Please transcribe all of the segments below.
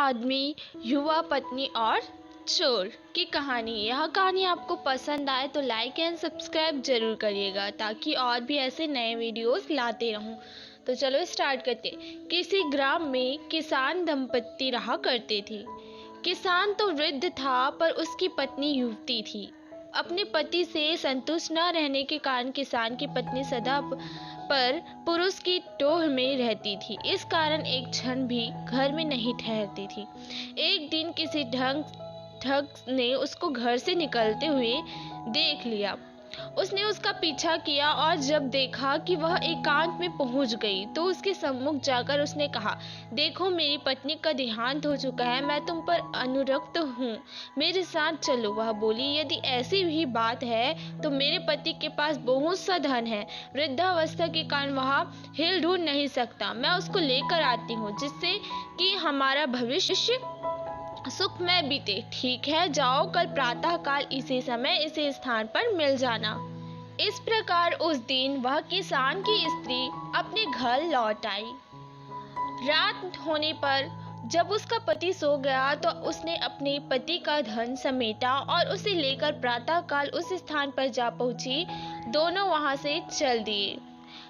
आदमी, युवा पत्नी और चोर की कहानी। यह कहानी आपको पसंद आए तो लाइक एंड सब्सक्राइब जरूर करिएगा ताकि और भी ऐसे नए वीडियोस लाते रहूं। तो चलो स्टार्ट करते। किसी ग्राम में किसान दंपत्ति रहा करते थे। किसान तो वृद्ध था पर उसकी पत्नी युवती थी। अपने पति से संतुष्ट न रहने के कारण किसान की पत्नी सदा पर पुरुष की टोह में रहती थी। इस कारण एक क्षण भी घर में नहीं ठहरती थी। एक दिन किसी ठग ने उसको घर से निकलते हुए देख लिया। उसने उसका पीछा किया और जब देखा कि वह एकांत में पहुंच गई तो उसके सम्मुख जाकर उसने कहा, देखो मेरी पत्नी का देहांत हो चुका है, मैं तुम पर अनुरक्त हूँ, मेरे साथ चलो। वह बोली, यदि ऐसी ही बात है तो मेरे पति के पास बहुत सा धन है, वृद्धावस्था के कारण वह हिल डुल नहीं सकता, मैं उसको लेकर आती हूँ जिससे कि हमारा भविष्य सुखमय बीते। ठीक है, जाओ, कल प्रातः काल इसी समय इसी स्थान पर मिल जाना। इस प्रकार उस दिन वह किसान की स्त्री अपने घर लौट आई। रात होने पर जब उसका पति सो गया तो उसने अपने पति का धन समेटा और उसे लेकर प्रातः काल उस स्थान पर जा पहुंची। दोनों वहां से चल दिए।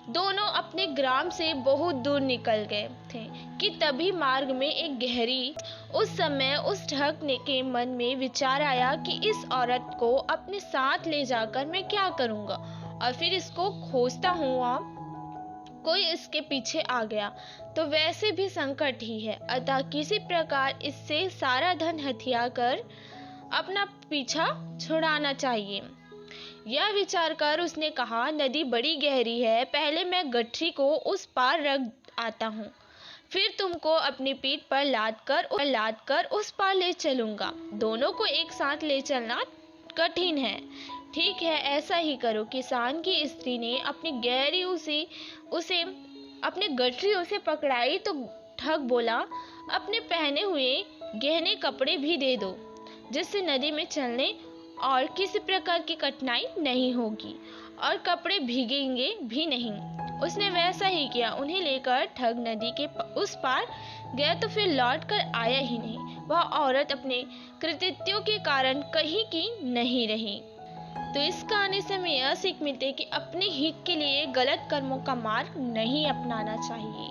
दोनों अपने ग्राम से बहुत दूर निकल गए थे कि तभी मार्ग में एक गहरी। उस समय उस ठग के मन में विचार आया कि इस औरत को अपने साथ ले जाकर मैं क्या करूंगा, और फिर इसको खोजता हुआ कोई इसके पीछे आ गया तो वैसे भी संकट ही है, अतः किसी प्रकार इससे सारा धन हथिया कर अपना पीछा छुड़ाना चाहिए। यह विचार कर उसने कहा, नदी बड़ी गहरी है, पहले मैं गठरी को उस पार रख आता हूँ, फिर तुमको अपनी पीठ पर लाद कर उस पार ले चलूंगा। दोनों को एक साथ ले चलना कठिन है। ठीक है, ऐसा ही करो। किसान की स्त्री ने अपनी गठरी उसे पकड़ाई तो ठग बोला, अपने पहने हुए गहने कपड़े भी दे दो जिससे नदी में चलने और किसी प्रकार की कठिनाई नहीं होगी और कपड़े भीगेंगे भी नहीं। उसने वैसा ही किया। उन्हें लेकर ठग नदी के उस पार गया तो फिर लौट कर आया ही नहीं। वह औरत अपने कृतित्वों के कारण कहीं की नहीं रही। तो इस कहानी से हमें यह सीख मिलती है कि अपने हित के लिए गलत कर्मों का मार्ग नहीं अपनाना चाहिए।